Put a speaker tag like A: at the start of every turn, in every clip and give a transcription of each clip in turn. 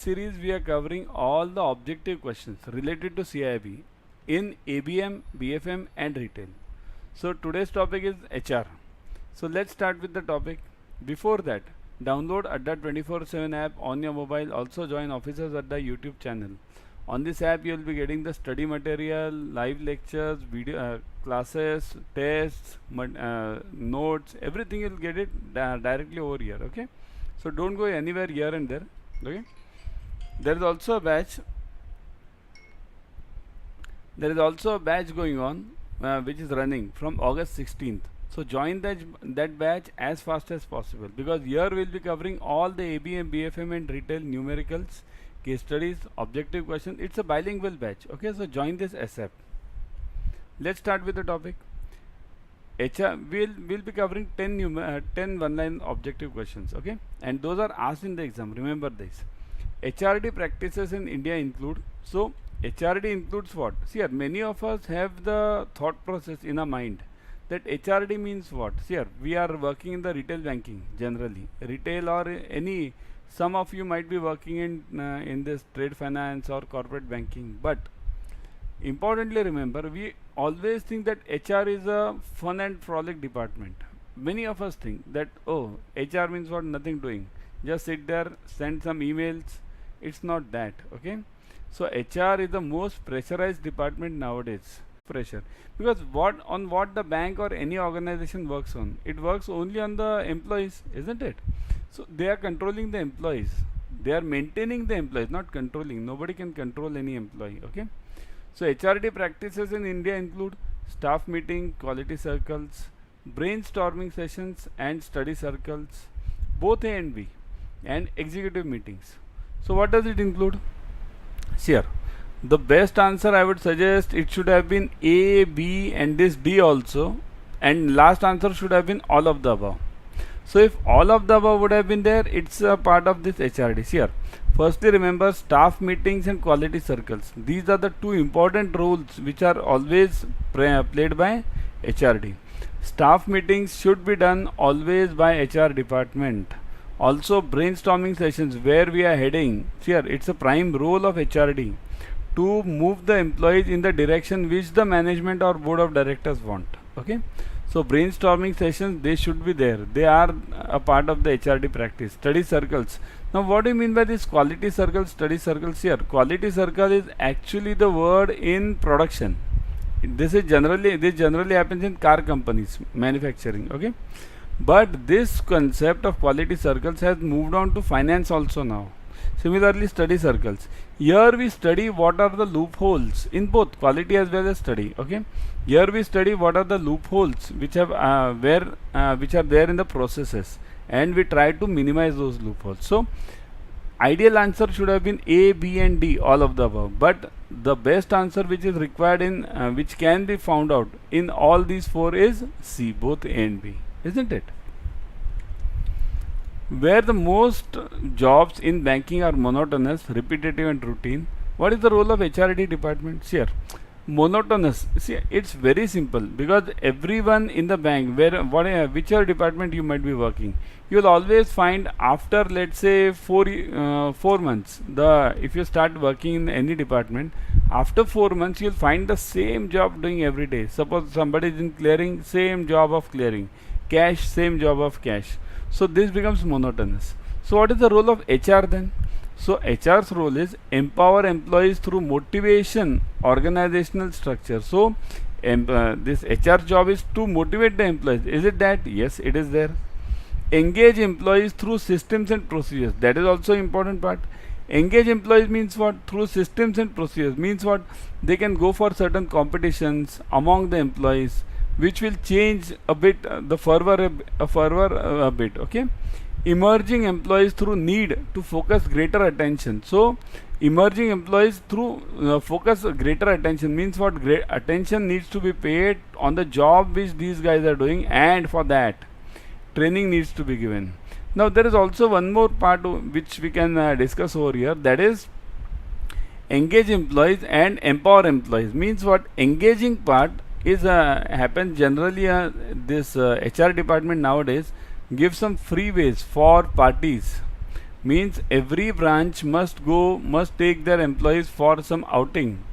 A: Series we are covering all the objective questions related to CAIIB in ABM, BFM and retail. So today's topic is HR. So let's start with the topic. Before that, download Adda 24/7 app on your mobile. Also join Officers Adda YouTube channel. On this app you will be getting the study material, live lectures, video classes, tests, notes, everything you'll get it directly over here. Okay, so don't go anywhere here and there. Okay, there is also a batch going on which is running from August 16th. So join that batch as fast as possible, because here we'll be covering all the ABM, BFM and retail numericals, case studies, objective questions. It's a bilingual batch. Okay, so join this ASAP. Let's start with the topic. HR, we'll be covering 10 one-line objective questions. Okay, and those are asked in the exam. Remember this. HRD practices in India include. So HRD includes what? See here, many of us have the thought process in our mind that HRD means what? See here, we are working in the retail banking generally, retail or any. Some of you might be working in this trade finance or corporate banking, but importantly remember, we always think that HR is a fun and frolic department. Many of us think that, oh, HR means what? Nothing doing, just sit there, send some emails. It's not that. Okay, so HR is the most pressurized department nowadays. Pressure, because what the bank or any organization works on, it works only on the employees, isn't it? So they are controlling the employees, they are maintaining the employees, not controlling. Nobody can control any employee. Okay, so HRD practices in India include staff meeting, quality circles, brainstorming sessions and study circles, both A and B, and executive meetings. So what does it include? Here, the best answer I would suggest, it should have been A, B and this D also, and last answer should have been all of the above. So if all of the above would have been there, it's a part of this HRD. Here, firstly remember staff meetings and quality circles. These are the two important roles which are always played by HRD. Staff meetings should be done always by HR department. Also brainstorming sessions, where we are heading. Here, it's a prime role of HRD to move the employees in the direction which the management or board of directors want. Okay, so brainstorming sessions, they should be there. They are a part of the HRD practice. Study circles. Now what do you mean by this quality circle, study circles? Here, quality circle is actually the word in production. This generally happens in car companies, manufacturing. Okay, but this concept of quality circles has moved on to finance also now. Similarly, study circles. Here we study what are the loopholes in both quality as well as study. Okay, here we study what are the loopholes which have which are there in the processes, and we try to minimize those loopholes. So ideal answer should have been A, B and D, all of the above, but the best answer which is required in which can be found out in all these four is C, both A and B, isn't it? Where the most jobs in banking are monotonous, repetitive and routine, what is the role of HRD department? Here, monotonous. See, it's very simple, because everyone in the bank, whichever department you might be working, you will always find after, let's say, 4 months, if you start working in any department, after 4 months you'll find the same job doing every day. Suppose somebody is in clearing, same job of clearing, cash, same job of cash. So this becomes monotonous. So what is the role of HR then? So HR's role is empower employees through motivation, organizational structure. So this HR job is to motivate the employees. Is it that? Yes, it is there. Engage employees through systems and procedures. That is also important part. Engage employees means what? Through systems and procedures means what? They can go for certain competitions among the employees, which will change a bit the fervor a bit. Okay, emerging employees through need to focus greater attention. So emerging employees through focus greater attention means what? Great attention needs to be paid on the job which these guys are doing, and for that training needs to be given. Now there is also one more part which we can discuss over here, that is engage employees and empower employees. Means what? Engaging part is happens generally, this HR department nowadays gives some free ways for parties Means every branch must take their employees for some outing.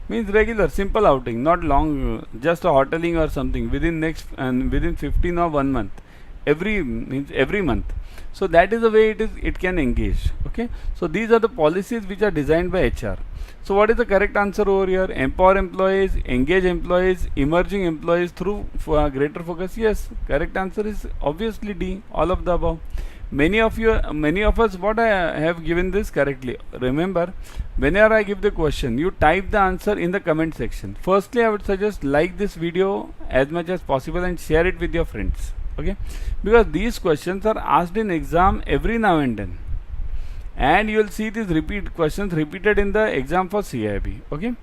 A: Means regular simple outing, not long, just a hoteling or something within next and within 15 or 1 month. Every means every month. So that is the way it can engage. Okay. So these are the policies which are designed by HR. So what is the correct answer over here? Empower employees, engage employees, emerging employees through greater focus. Yes, correct answer is obviously D, all of the above. Many of us, what I have given this correctly. Remember, whenever I give the question, you type the answer in the comment section. Firstly, I would suggest like this video as much as possible and share it with your friends. Okay, because these questions are asked in exam every now and then, and you will see these questions repeated in the exam for CAIIB. Okay.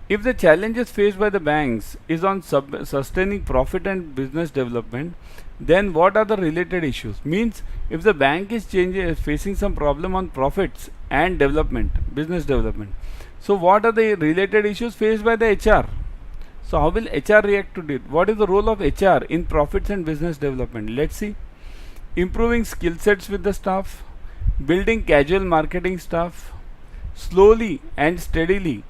A: If the challenges faced by the banks is on sustaining profit and business development, then what are the related issues? Means if the bank is facing some problem on profits and development, business development, so what are the related issues faced by the HR? So how will HR react to it? What is the role of HR in profits and business development? Let's see. Improving skill sets with the staff, building casual marketing staff, slowly and steadily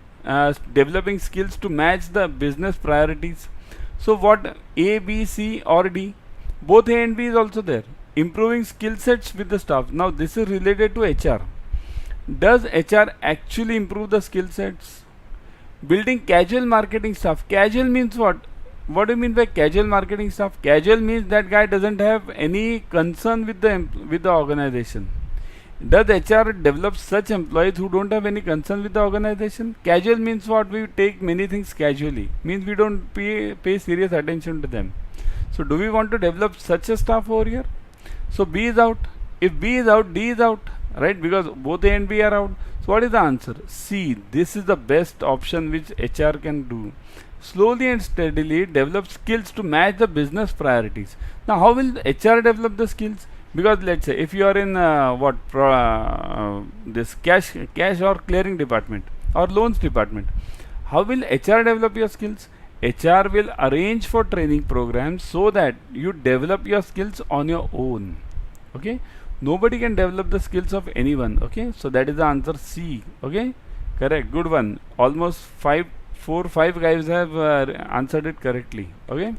A: developing skills to match the business priorities. So what, A, B, C or D? Both A and B is also there. Improving skill sets with the staff. Now this is related to HR. Does HR actually improve the skill sets? Building casual marketing staff. Casual means what? What do you mean by casual marketing staff? Casual means that guy doesn't have any concern with the organization. Does HR develop such employees who don't have any concern with the organization? Casual means what? We take many things casually. Means we don't pay serious attention to them. So do we want to develop such a staff over here? So B is out. If B is out, D is out. Right? Because both A and B are out. So what is the answer? C. This is the best option which HR can do. Slowly and steadily develop skills to match the business priorities. Now how will HR develop the skills? Because let's say if you are in this cash or clearing department or loans department, how will HR develop your skills? HR will arrange for training programs so that you develop your skills on your own. Okay, nobody can develop the skills of anyone. Okay, so that is the answer C. Okay, correct, good one. Almost 4 or 5 guys have answered it correctly. Okay.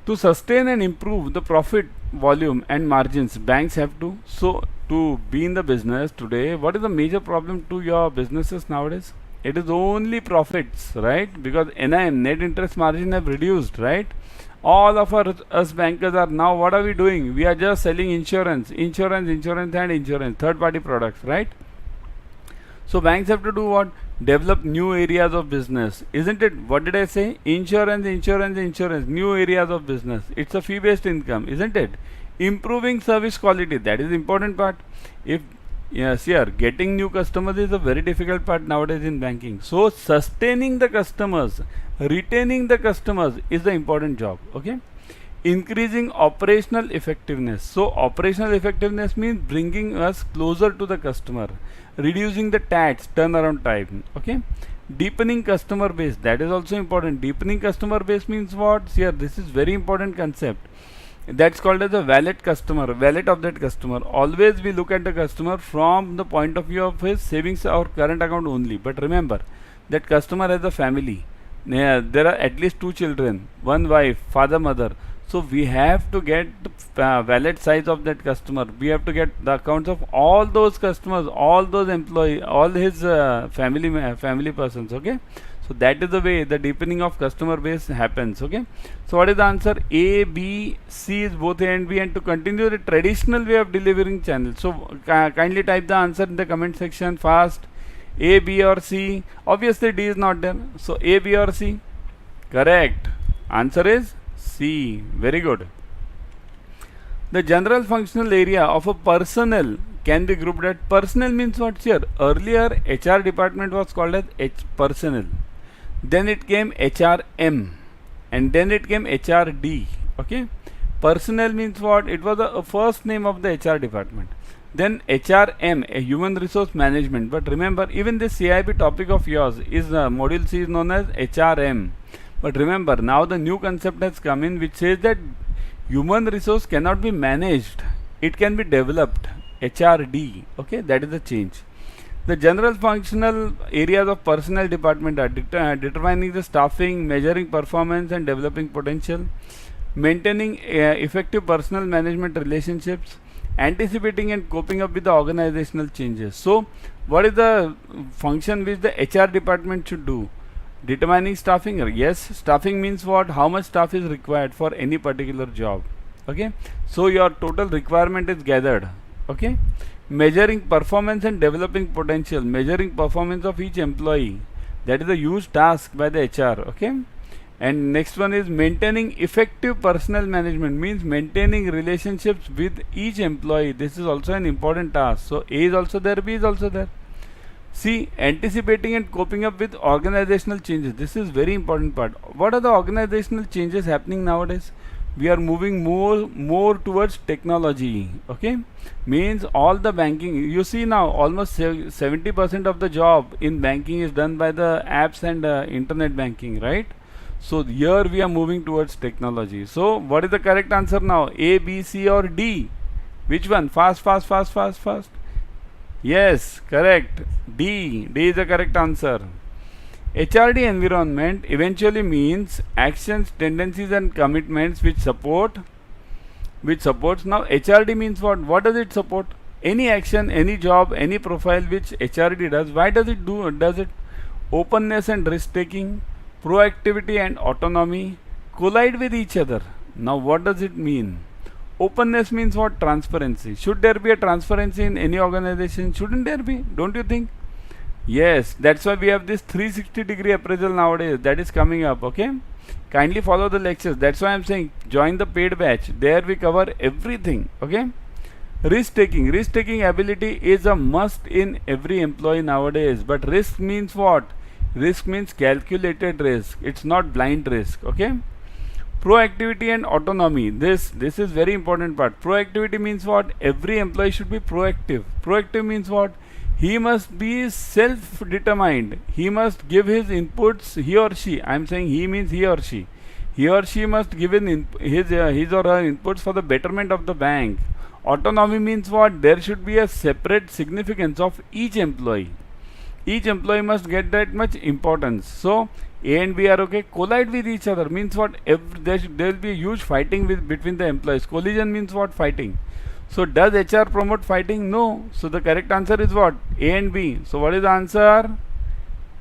A: To sustain and improve the profit volume and margins, banks have to. So to be in the business today, what is the major problem to your businesses nowadays? It is only profits, right? Because NIM, net interest margin, have reduced, right? All of us bankers are now, what are we doing? We are just selling insurance, third party products, right? So banks have to do what? Develop new areas of business, isn't it? What did I say? Insurance, new areas of business. It's a fee based income, isn't it? Improving service quality, that is the important part. If yes, here getting new customers is a very difficult part nowadays in banking. So sustaining the customers, retaining the customers is the important job. Okay. Increasing operational effectiveness. So operational effectiveness means bringing us closer to the customer, reducing the tax turnaround time. Okay. Deepening customer base, that is also important. Deepening customer base means what? Here, this is very important concept. That's called as a wallet customer, wallet of that customer. Always we look at the customer from the point of view of his savings or current account only. But remember, that customer has a family. There are at least 2 children, 1 wife, father, mother. So we have to get the wallet size of that customer. We have to get the accounts of all those customers, all those employees, all his family persons. Okay. So that is the way the deepening of customer base happens. Okay. So what is the answer? A, B, C is both A and B. And to continue the traditional way of delivering channels. So kindly type the answer in the comment section fast. A, B or C. Obviously D is not there. So A, B or C. Correct. Answer is C. Very good. The general functional area of a personnel can be grouped at personnel means what here? Earlier HR department was called as personnel. Then it came HRM and then it came HRD. Okay. Personnel means what? It was the first name of the HR department. Then HRM, a human resource management. But remember, even this CAIIB topic of yours is module C is known as HRM. But remember, now the new concept has come in which says that human resource cannot be managed. it can be developed. HRD. Okay, that is the change. The general functional areas of personnel department are determining the staffing, measuring performance and developing potential, maintaining effective personal management relationships, anticipating and coping up with the organizational changes. So, what is the function which the HR department should do? Determining staffing. Yes, staffing means what? How much staff is required for any particular job. Okay, so your total requirement is gathered. Okay, measuring performance and developing potential, measuring performance of each employee, that is a huge task by the HR. Okay, and next one is maintaining effective personnel management, means maintaining relationships with each employee. This is also an important task. So A is also there, B is also there. C, anticipating and coping up with organizational changes. This is very important part. What are the organizational changes happening nowadays? We are moving more towards technology. Okay, means all the banking, you see now almost 70% of the job in banking is done by the apps and internet banking, right? So here we are moving towards technology. So what is the correct answer now? A, B, C or D? Which one? Fast. Yes, correct. D is the correct answer. HRD environment eventually means actions, tendencies and commitments which supports. Now HRD means what? What does it support? Any action, any job, any profile which HRD does. Why does it does it? Openness and risk taking, proactivity and autonomy, collide with each other. Now what does it mean? Openness means what? Transparency. Should there be a transparency in any organization? Shouldn't there be? Don't you think? Yes, that's why we have this 360-degree appraisal nowadays that is coming up. Okay, kindly follow the lectures. That's why I'm saying join the paid batch. There we cover everything. Okay, risk taking ability is a must in every employee nowadays. But risk means what? Risk means calculated risk. It's not blind risk. Okay, proactivity and autonomy. This is very important part. Proactivity means what? Every employee should be proactive. Proactive means what? He must be self-determined. He must give his inputs, he or she. I am saying he means he or she. He or she must give in his or her inputs for the betterment of the bank. Autonomy means what? There should be a separate significance of each employee. Each employee must get that much importance. So A and B are okay. Collide with each other means what? There will be a huge fighting between the employees. Collision means what? Fighting. So does HR promote fighting? No. So the correct answer is what? A and B. So what is the answer?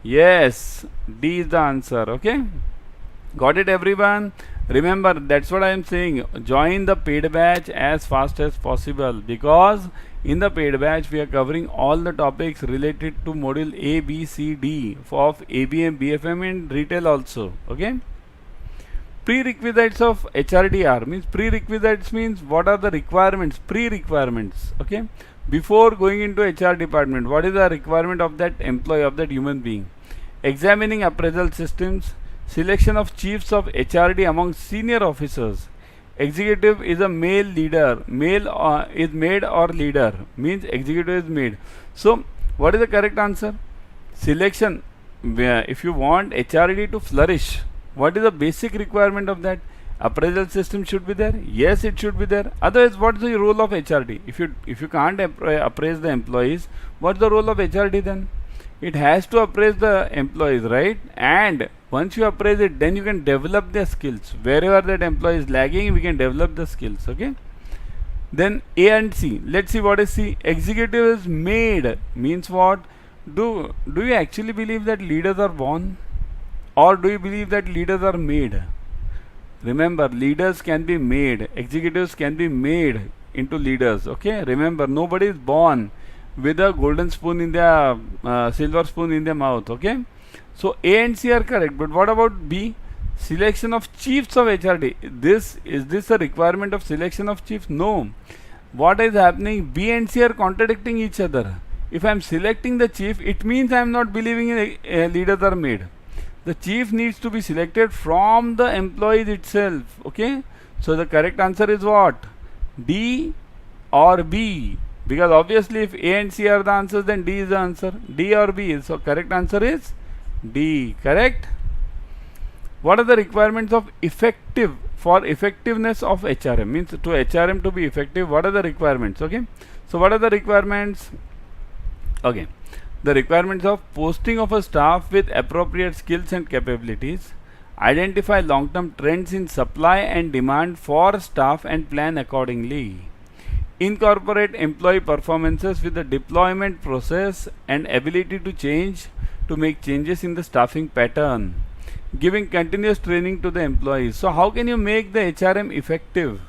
A: Yes, D is the answer. Okay, got it everyone? Remember, that's what I am saying. Join the paid batch as fast as possible, because in the paid batch we are covering all the topics related to module A, B, C, D of ABM, BFM and retail also. Okay. Prerequisites of HRDR means, prerequisites means what are the requirements, pre-requirements. Okay, before going into HR department, what is the requirement of that employee, of that human being? Examining appraisal systems, selection of chiefs of HRD among senior officers. Executive is a male leader, male is made or leader, means executive is made. So what is the correct answer? Selection. If you want HRD to flourish, what is the basic requirement of that? Appraisal system should be there. Yes, it should be there. Otherwise, what is the role of HRD? If you can't appraise the employees, what's the role of HRD then? It has to appraise the employees, right? And once you appraise it, then you can develop their skills. Wherever that employee is lagging, we can develop the skills. Okay. Then A and C. Let's see what is C. Executive is made means what? Do you actually believe that leaders are born? Or do you believe that leaders are made? Remember, leaders can be made. Executives can be made into leaders. Okay. Remember, nobody is born with a golden spoon in their silver spoon in their mouth. Okay. So A and C are correct. But what about B? Selection of chiefs of HRD. Is this a requirement of selection of chiefs? No. What is happening? B and C are contradicting each other. If I am selecting the chief, it means I am not believing in leaders are made. The chief needs to be selected from the employees itself. Okay. So the correct answer is what? D or B. Because obviously if A and C are the answers, then D is the answer. D or B. So correct answer is D. Correct. What are the requirements of effective for effectiveness of HRM, means to HRM to be effective, what are the requirements? Okay, so what are the requirements? Okay, the requirements of posting of a staff with appropriate skills and capabilities, identify long-term trends in supply and demand for staff and plan accordingly, incorporate employee performances with the deployment process and ability to make changes in the staffing pattern, giving continuous training to the employees. So how can you make the HRM effective?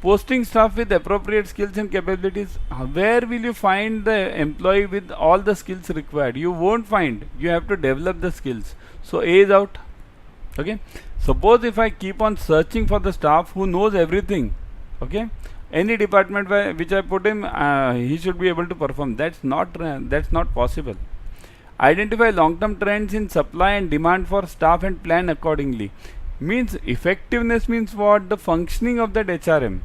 A: Posting staff with appropriate skills and capabilities. Where will you find the employee with all the skills required? You won't find. You have to develop the skills. So A is out. Okay. Suppose if I keep on searching for the staff who knows everything, okay, any department which I put him, he should be able to perform. That's not possible. Identify long-term trends in supply and demand for staff and plan accordingly. Means effectiveness means what? The functioning of that HRM.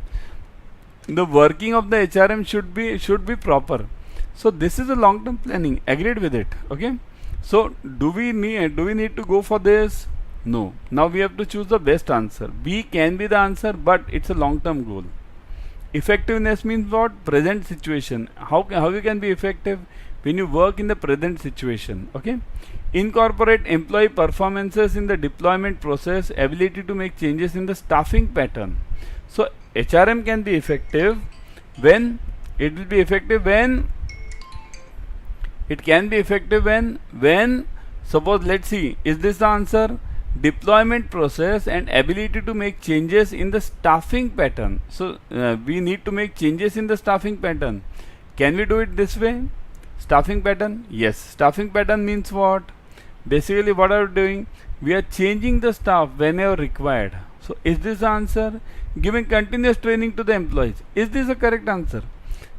A: The working of the HRM should be proper. So this is a long-term planning. Agreed with it. Okay. So do we need to go for this? No. Now we have to choose the best answer. B can be the answer, but it's a long-term goal. Effectiveness means what? Present situation. How you can be effective? When you work in the present situation. Okay. Incorporate employee performances in the deployment process, ability to make changes in the staffing pattern. So HRM can be effective when it will be effective when it can be effective when suppose, let's see, is this the answer? Deployment process and ability to make changes in the staffing pattern. So we need to make changes in the staffing pattern. Can we do it this way? Staffing pattern? Yes. Staffing pattern means what? Basically what are we doing? We are changing the staff whenever required. So is this the answer? Giving continuous training to the employees. Is this the correct answer?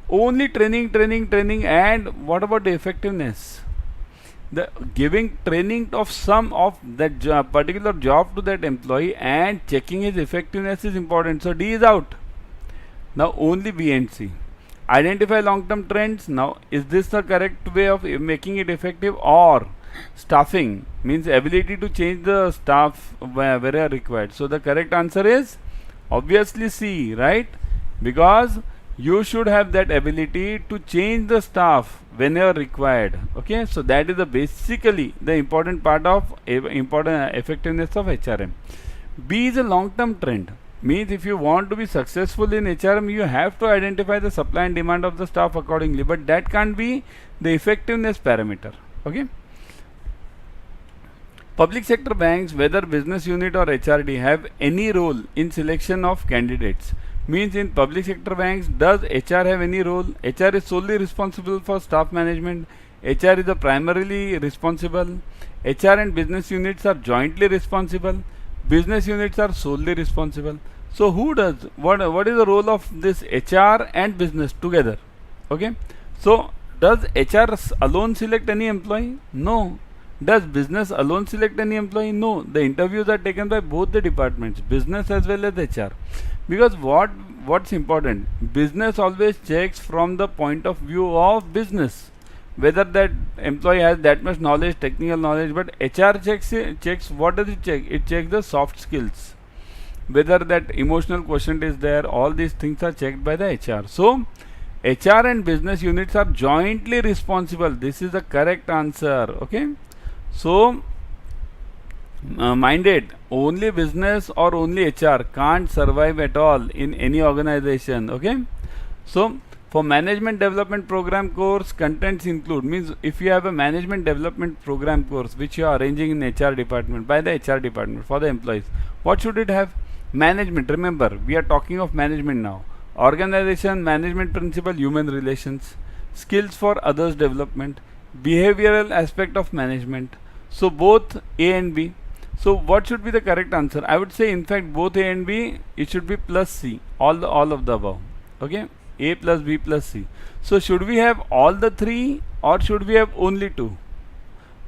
A: Only training, and what about the effectiveness? The giving training of some of that particular job to that employee and checking his effectiveness is important. So D is out. Now only B and C. Identify long-term trends. Now is this the correct way of making it effective? Or staffing means ability to change the staff wherever required. So the correct answer is obviously C, right? Because you should have that ability to change the staff whenever required. Okay, so that is basically the important part of effectiveness of HRM. B is a long-term trend. Means if you want to be successful in HRM, you have to identify the supply and demand of the staff accordingly, but that can't be the effectiveness parameter. Okay. Public sector banks, whether business unit or HRD, have any role in selection of candidates. Means in public sector banks, does HR have any role? HR is solely responsible for staff management. HR is the primarily responsible. HR and business units are jointly responsible. Business units are solely responsible. So who does what is the role of this HR and business together? Okay. So does HR alone select any employee? No. Does business alone select any employee? No. The interviews are taken by both the departments, business as well as HR. Because what's important? Business always checks from the point of view of business, whether that employee has that much knowledge, technical knowledge. But HR checks what does it check? It checks the soft skills, whether that emotional quotient is there. All these things are checked by the HR. So HR and business units are jointly responsible. This is the correct answer. Okay. So mind it, only business or only HR can't survive at all in any organization. Okay. So for management development program course, contents include, means if you have a management development program course which you are arranging in HR department by the HR department for the employees, what should it have? Management. Remember, we are talking of management now. Organization, management principle, human relations, skills for others development, behavioral aspect of management. So both A and B. So what should be the correct answer? I would say in fact both A and B, it should be plus C, all of the above. Okay, A plus B plus C. So should we have all the three or should we have only two?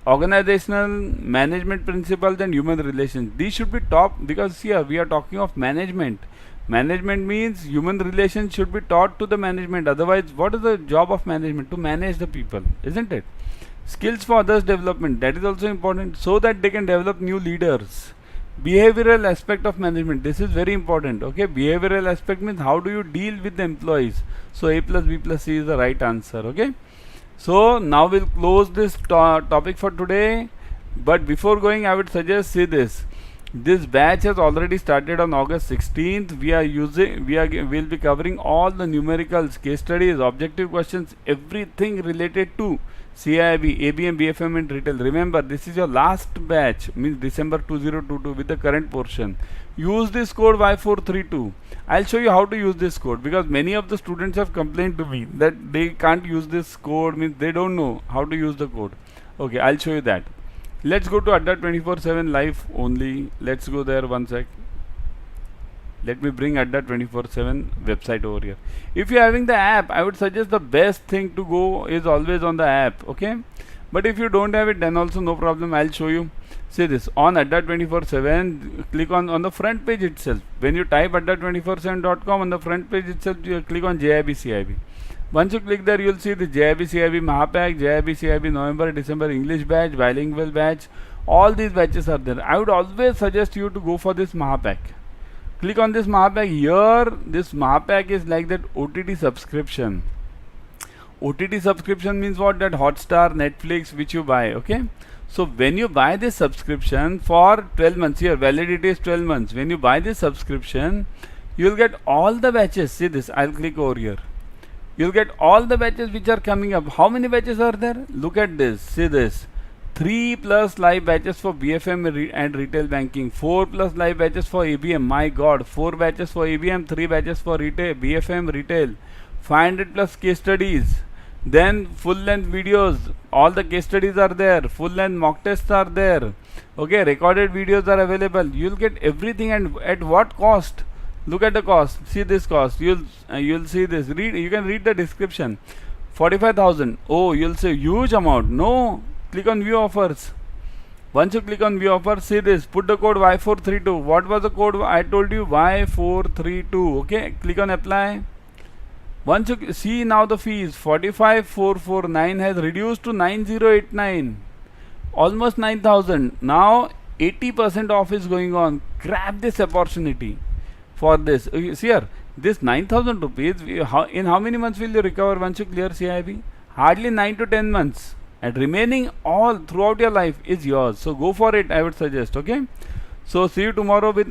A: Organizational, management principles and human relations. These should be top, because here we are talking of management. Management means human relations should be taught to the management. Otherwise, what is the job of management? To manage the people, isn't it? Skills for others development, that is also important, so that they can develop new leaders. Behavioral aspect of management, this is very important. Okay, behavioral aspect means how do you deal with the employees. So A plus B plus C is the right answer. Okay, so now we'll close this topic for today, but before going I would suggest, see this batch has already started on August 16th. We'll be covering all the numericals, case studies, objective questions, everything related to CAIIB, ABM, BFM and retail. Remember, this is your last batch, means December 2022 with the current portion. Use this code Y432. I'll show you how to use this code, because many of the students have complained to me that they can't use this code, means they don't know how to use the code. Okay, I'll show you that. Let's go to Adda 24/7 live only. Let's go there one sec. Let me bring Adda 24/7 website over here. If you're having the app, I would suggest the best thing to go is always on the app. Okay, but if you don't have it, then also no problem. I'll show you. See this on Adda 24/7. Click on the front page itself. When you type adda247.com, on the front page itself, you click on JAIIB CAIIB. Once you click there, you'll see the JAIIB CAIIB Mahapack, JAIIB CAIIB November, December English batch, bilingual batch. All these batches are there. I would always suggest you to go for this Mahapack. Click on this Mahapack. Here, this Mahapack is like that OTT subscription. OTT subscription means what? That Hotstar, Netflix, which you buy. Okay. So when you buy this subscription for 12 months, here validity is 12 months. When you buy this subscription, you'll get all the batches. See this. I'll click over here. You'll get all the batches which are coming up. How many batches are there? Look at this. See this. 3 plus live batches for BFM and retail banking. 4 plus live batches for ABM. My God. 4 batches for ABM. 3 batches for retail, BFM retail. 500 plus case studies. Then full length videos. All the case studies are there. Full length mock tests are there. Okay. Recorded videos are available. You'll get everything, and at what cost? Look at the cost. See this cost. You'll see this. You can read the description. 45,000. Oh, you'll say huge amount. No. Click on view offers. Once you click on view offers, see this. Put the code Y432. What was the code? I told you Y432. Okay. Click on apply. Once you see now the fees, 45,449 has reduced to 9,089. Almost 9,000. Now 80% off is going on. Grab this opportunity for this. See here, this 9,000 rupees, in how many months will you recover once you clear CAIIB? Hardly 9 to 10 months. And remaining all throughout your life is yours. So go for it, I would suggest. Okay. So see you tomorrow with